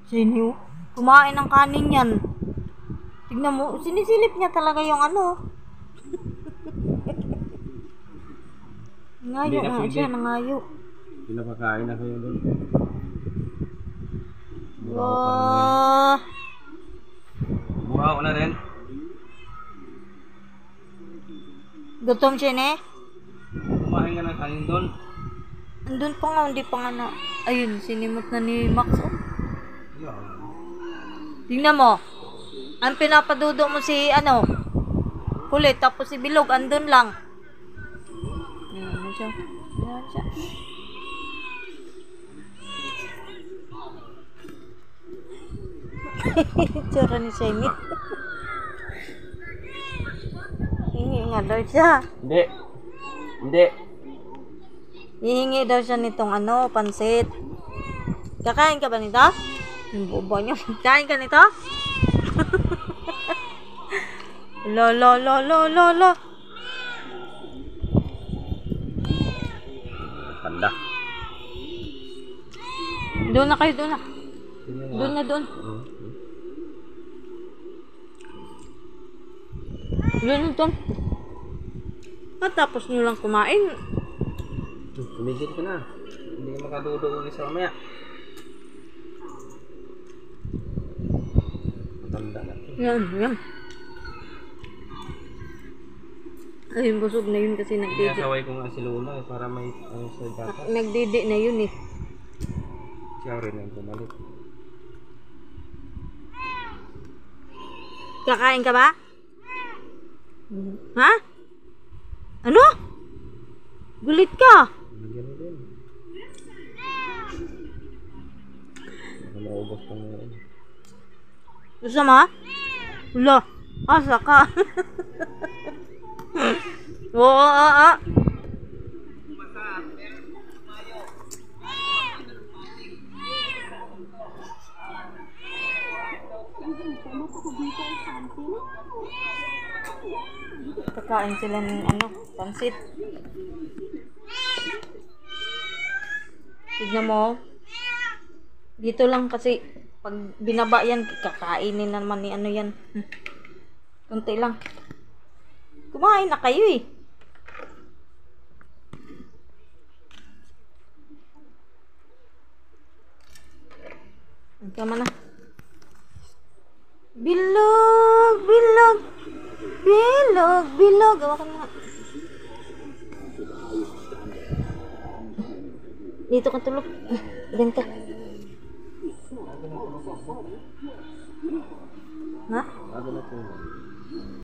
Sino? Kumain ng kanin yan. Tignan mo, sinisilip niya talaga yung ano. Ngayo Hindi na nga pwede. siya, nangayo. Hindi na pakain na kayo doon. Wow. Buraw na rin. Gutom siya ne? Kumain ka ng kanin doon. Andun pa nga, hindi pa nga na. Ayun, sinimot na ni Max. Oh. Tingnan mo. Ang pinapadudo mo si ano, Kulit, tapos si Bilog, andun lang. Ayan siya. Ayan siya. Tsura ni Shemit. Hingi nga daw siya. Hindi. Hindi. Hihingi daw siya nitong ano, pansit. Kakain ka ba nito? Yung bobo niya. Kain ka nito? Lo. Tanda. Doon na kayo, doon na. Doon na, doon. Doon na, doon. Matapos nyo lang kumain. Tumigil ka na. Hindi ka makadudo ulit sa mamaya. Matanda na. Yan. Ayun, busog na yun kasi nagdidi. Sinasaway ko nga si Luna para may sa gatas. Nagdidi na yun eh. Siya rin ang pumalit. Kakain ka ba? Ha? Ano? Gulit ka? Nagyan mo din. Baka maubos pa ngayon. Gusto mo? Wala. Asa ka? Oo. Kakain sila ng ano, pansit. Tignan mo. Dito lang kasi pag binaba yan, kakainin naman ni ano yan. Kunti lang. Kumain na kayo eh. Tama na. Bilog. Hawakan mo nga. Dito ka tulog. Diyan ka. Ha?